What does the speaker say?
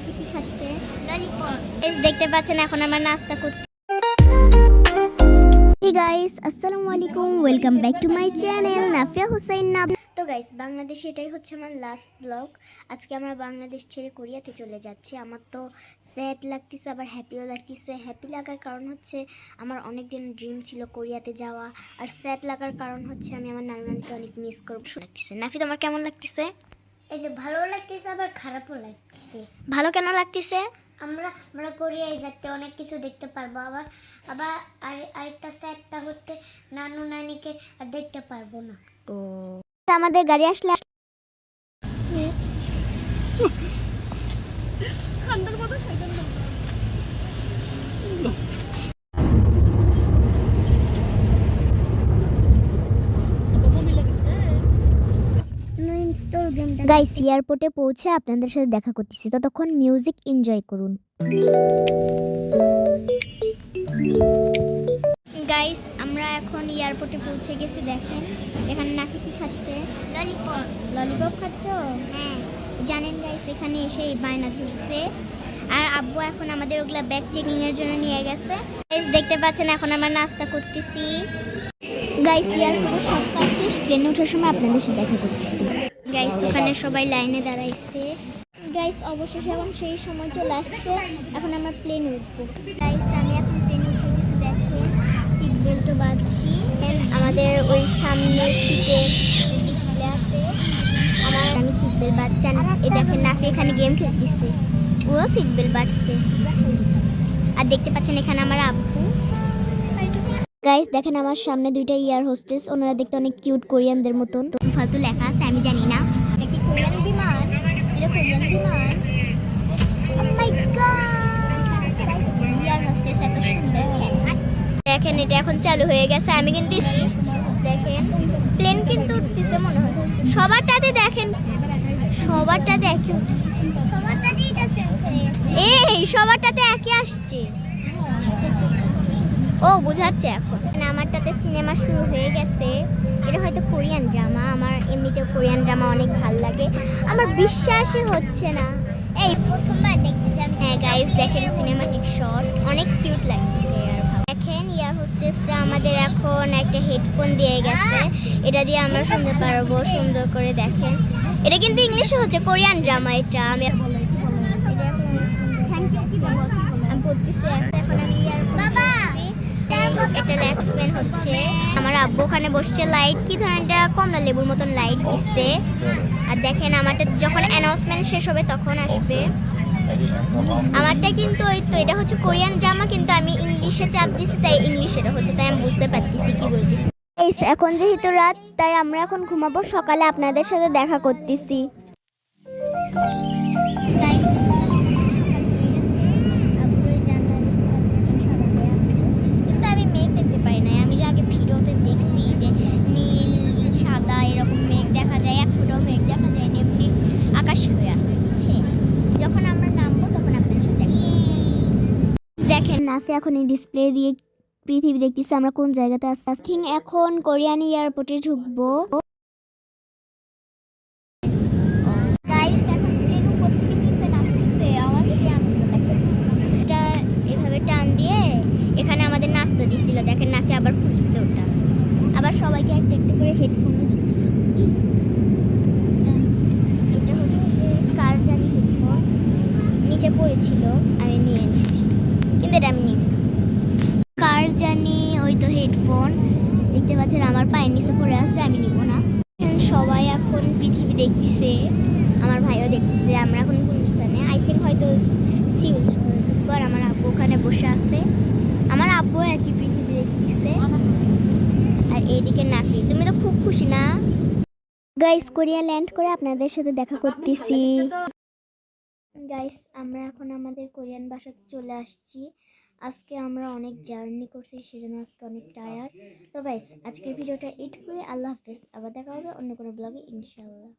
নাফি কি খাচ্ছে? ললিপপ। দেখতে পাচ্ছেন এখন আমার নাস্তা করতে। Hey guys, আসসালামু আলাইকুম, welcome back to my channel Nafia Hussain নাব। তো গাইস, বাংলাদেশে এটাই হচ্ছে আমার লাস্ট ব্লগ। আজকে আমরা বাংলাদেশ ছেড়ে কোরিয়াতে চলে যাচ্ছি। আমার তো স্যাড লাগতেছে, আবার হ্যাপিও লাগতেছে। হ্যাপি লাগার কারণ হচ্ছে আমার অনেক দিন ড্রিম ছিল কোরিয়াতে যাওয়া, আর স্যাড লাগার কারণ হচ্ছে আমি আমার নানুকে অনেক মিস করব। লাগতেছে। নাফি, তোমার কেমন লাগতেছে? এই যে ভালো লাগতেছে, আবার খারাপও লাগতেছে। ভালো কেন লাগতেছে? আমরা আমরা কোরিয়ায় যাতে অনেক কিছু দেখতে পারবো, আবার আবার আরেকটা স্যাডটা হচ্ছে নানু নানিকে আর দেখতে পারবো না। ও, আমাদের গাড়ি আসলে গাইস, এয়ারপোর্টে পৌঁছে আপনাদের সাথে দেখা করতেছি, ততক্ষণ মিউজিক এনজয় করুন। গাইস, আমরা এখন এয়ারপোর্টে পৌঁছে গেছি। দেখেন এখানে নাকি কি খাচ্ছে? ললিপপ। ললিপপ খাচ্ছ? হ্যাঁ। জানেন গাইস, এখানে এসে এই বায়না ধরছে, আর আব্বু এখন আমাদের ওগুলা ব্যাগ চেকিং এর জন্য নিয়ে গেছে। গাইস, দেখতে পাচ্ছেন এখন আমরা নাস্তা করতেছি। গাইস, এয়ারপোর্টে সব কাজ শেষ, প্লেনে ওঠার সময় আপনাদের সাথে দেখা করতেছি। গাইস, ওখানে সবাই লাইনে দাঁড়াইছে। গাইস, অবশেষে এখন সেই সময় চলে আসছে, এখন আমরা প্লেনে উঠবো। গাইস, আমি এখন প্লেনে উঠে গেছি। দেখেন সিট বেল্টও বাঁধছি। আমাদের ওই সামনের সিটে ডিসপ্লে আছে, আমি সিট বেল্ট বাঁধছি। এই দেখেন নাফি এখানে গেম খেলতেছে, ও সিট বেল্ট বাঁধছে। আর দেখতে পাচ্ছেন এখানে আমার আব্বু। গাইস, দেখেন আমার সামনে দুইটা ইয়ার হোস্টেস, ওনারা দেখতে অনেক কিউট, কোরিয়ানদের মতন। তো ফালতু লেখা আছে, আমি জানি না। এটা কি কোরিয়ান বিমান? এটা কোরিয়ান বিমান। ও মাই গড, ইয়ার হোস্টেস এত সুন্দর। দেখেন এটা এখন চালু হয়ে গেছে। আমি কিন্তু দেখেন প্লেন কিন্তু উঠতেছে মনে হয়। সবারটাতে দেখেন, সবারটাতে একই উঠছে। এই সবারটাতে একই আসছে। ও বোঝাচ্ছে এখন। আমারটাতে সিনেমা শুরু হয়ে গেছে। এটা হয়তো কোরিয়ান ড্রামা। আমার এমনিতেও কোরিয়ান ড্রামা অনেক ভালো লাগে। আমার বিশ্বাসই হচ্ছে না। এই প্রথমবার দেখতেছি। হ্যাঁ গাইস, দেখেন সিনেমাটিক শট অনেক কিউট লাগতেছে। আর দেখেন ইয়ার হোস্টেসরা আমাদের এখন একটা হেডফোন দিয়ে গেছে, এটা দিয়ে আমরা শুনতে পারবো সুন্দর করে। দেখেন এটা কিন্তু ইংলিশে হচ্ছে, কোরিয়ান ড্রামা এটা। আমি বলতেছি এখন আমি এটা ল্যাক্সম্যান হচ্ছে। আমার আব্বু ওখানে বসছে, লাইট কি ধরনের কমলা লেবুর মতন লাইট দিচ্ছে। আর দেখেন আমারটা যখন অ্যানাউন্সমেন্ট শেষ হবে তখন আসবে। আমারটা কিন্তু ওই তো এটা হচ্ছে কোরিয়ান ড্রামা, কিন্তু আমি ইংলিশে চাপ দিছি, তাই ইংলিশের হচ্ছে, তাই আমি বুঝতে পারতেছি কি বলতেছি। এখন যেহেতু রাত, তাই আমরা এখন ঘুমাবো, সকালে আপনাদের সাথে দেখা করতেছি। দেখেন নাফি এখন এই ডিসপ্লে দিয়ে পৃথিবী দেখতেছে আমরা কোন জায়গাতে আছি। এখন কোরিয়ান এয়ারপোর্টে ঢুকবো। গাইস, এখন প্লেন উপর থেকে নিচে নামতেছে, আওয়াজ এটা এভাবে টান দিয়ে এখানে আমাদের নাস্তা দিছিল। দেখেন নাফি আবার খুলছে ওটা, আবার সবাইকে একটা একটা করে হেডফোনও দিছিল। এটা হচ্ছে কার জানি হেডফোন, নিচে পড়েছিল, আমি নিয়ে নিছি, কিন্তু এটা আমি নিব না। কার জানি ওই তো হেডফোন দেখতে পাচ্ছেন আমার পায়ের নিচে পড়ে আছে, আমি নিব না। সবাই এখন পৃথিবী দেখতেছে, আমার ভাইও দেখতেছে। আমরা এখন গুলশানে, আই থিঙ্ক হয়তো সিউল শহরে ঢুকবো। আর আমার আব্বু ওখানে বসে আছে, আমার আব্বু একই পৃথিবী দেখতেছে। আর এইদিকে নাফি, তুমি তো খুব খুশি না? গাইস, কোরিয়া ল্যান্ড করে আপনাদের সাথে দেখা করতেছি। গাইস, আমরা এখন আমাদের কোরিয়ান বাসাতে চলে আসছি। আজকে আমরা অনেক জার্নি করছি, সেজন্য আজকে অনেক টায়ার্ড। তো গাইস, আজকের ভিডিওটা এইটুকুই। আল্লাহ হাফেজ, আবার দেখা হবে অন্য কোনো ব্লগে ইনশাআল্লাহ।